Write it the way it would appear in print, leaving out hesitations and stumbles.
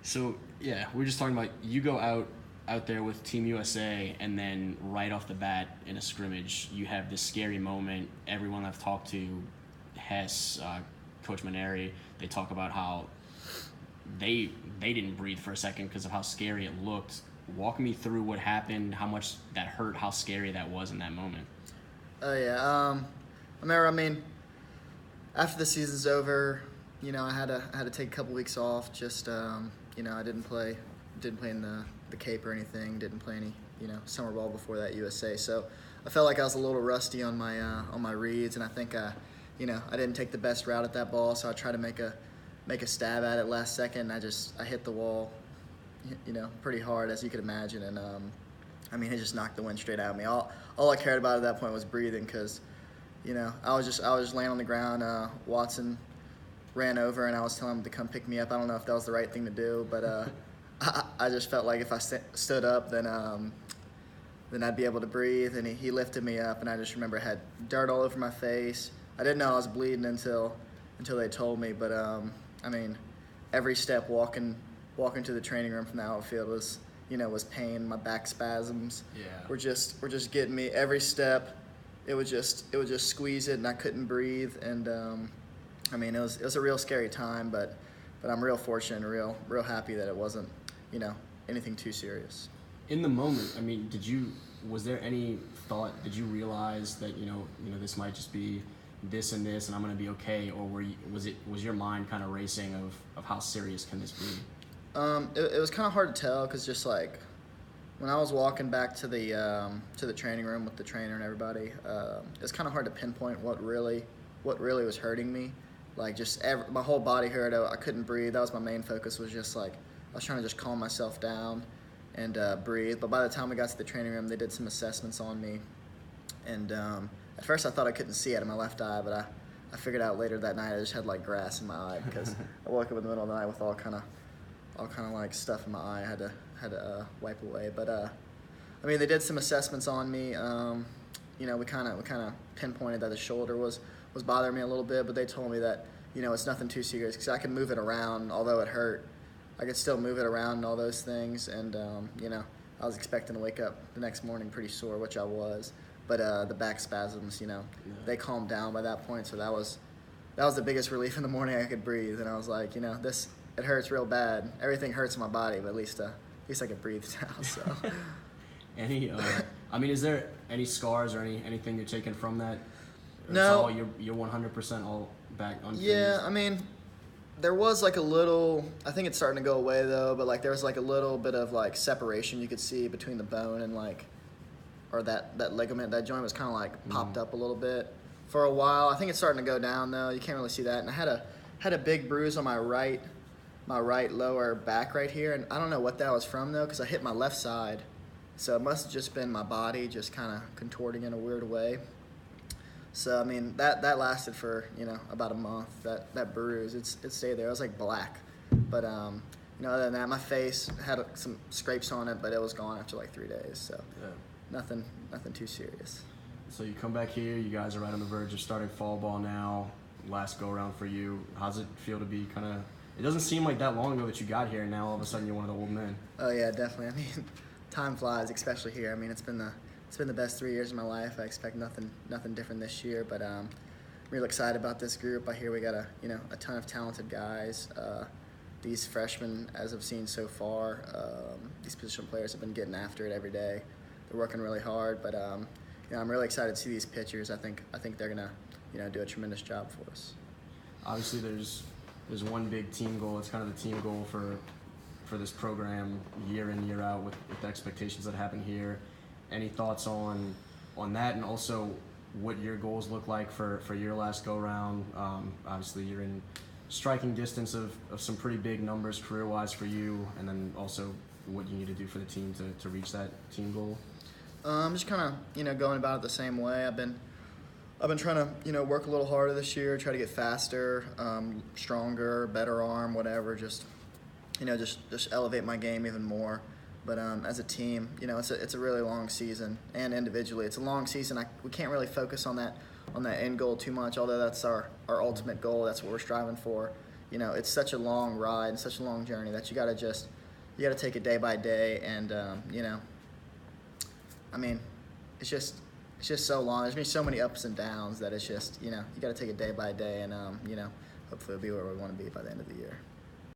So yeah, we are just talking about you go out there with Team USA, and then right off the bat in a scrimmage, you have this scary moment. Everyone I've talked to, Hess, Coach Maneri, they talk about how they didn't breathe for a second because of how scary it looked. Walk me through what happened, how much that hurt, how scary that was in that moment. Oh yeah. I remember. I mean, after the season's over, I had to take a couple weeks off. Just I didn't play in the Cape or anything. Didn't play any summer ball before that USA. So I felt like I was a little rusty on my reads, and I think I didn't take the best route at that ball. So I tried to make a stab at it last second. And I hit the wall, pretty hard, as you could imagine, and it just knocked the wind straight out of me. All I cared about at that point was breathing, because I was just laying on the ground. Watson ran over, and I was telling him to come pick me up. I don't know if that was the right thing to do, but I just felt like if I stood up, then I'd be able to breathe. And he lifted me up, and I just remember I had dirt all over my face. I didn't know I was bleeding until they told me. But every step walking to the training room from the outfield was pain. My back spasms were just getting me every step. It would just squeeze it, and I couldn't breathe. And it was a real scary time, but I'm real fortunate and real happy that it wasn't anything too serious. In the moment, was there any thought? Did you realize that this might just be this and this, and I'm going to be okay, or was your mind kind of racing of how serious can this be? It was kind of hard to tell, because just like when I was walking back to the training room with the trainer and everybody, it was kind of hard to pinpoint what really was hurting me. Like my whole body hurt. I couldn't breathe. That was my main focus. Was just like I was trying to just calm myself down and breathe. But by the time we got to the training room, they did some assessments on me, and at first I thought I couldn't see out of my left eye, but I figured out later that night I just had like grass in my eye, because I woke up in the middle of the night with all kind of like stuff in my eye. I had to wipe away. But they did some assessments on me. We kind of pinpointed that the shoulder was bothering me a little bit, but they told me that it's nothing too serious, because I can move it around. Although it hurt, I could still move it around and all those things. And I was expecting to wake up the next morning pretty sore, which I was. But the back spasms, they calmed down by that point. So that was the biggest relief in the morning. I could breathe, and I was like, it hurts real bad. Everything hurts in my body, but at least I could breathe now. So. Is there any scars or anything you're taking from that? No. You're 100% all back unfazed? Yeah, there was like a little, I think it's starting to go away though, but like there was like a little bit of like separation you could see between the bone and or that ligament. That joint was kind of like popped up a little bit for a while. I think it's starting to go down though. You can't really see that. And I had a big bruise on my right lower back right here, and I don't know what that was from though, because I hit my left side. So it must have just been my body just kind of contorting in a weird way. So that lasted for about a month. That bruise, it stayed there. It was like black, but other than that, my face had some scrapes on it, but it was gone after like 3 days. So nothing too serious. So you come back here. You guys are right on the verge of starting fall ball now. Last go around for you. How's it feel to be kind of? It doesn't seem like that long ago that you got here, and now all of a sudden you're one of the old men. Oh yeah, definitely. Time flies, especially here. It's been the best 3 years of my life. I expect nothing different this year, but I'm real excited about this group. I hear we got a ton of talented guys. These freshmen, as I've seen so far, these position players have been getting after it every day. They're working really hard, but I'm really excited to see these pitchers. I think they're gonna do a tremendous job for us. Obviously, there's one big team goal. It's kind of the team goal for this program year in, year out with the expectations that happen here. Any thoughts on that, and also what your goals look like for your last go-round? Obviously, you're in striking distance of some pretty big numbers career-wise for you, and then also what you need to do for the team to reach that team goal. I'm just kind of going about it the same way. I've been trying to work a little harder this year, try to get faster, stronger, better arm, whatever. Just elevate my game even more. But as a team, it's a really long season, and individually, it's a long season. We can't really focus on that end goal too much. Although that's our ultimate goal, that's what we're striving for. you know, it's such a long ride and such a long journey that you got to take it day by day. And, you know, I mean, it's just so long. There's been so many ups and downs that it's just, you know, you got to take it day by day, and, you know, hopefully it'll be where we want to be by the end of the year.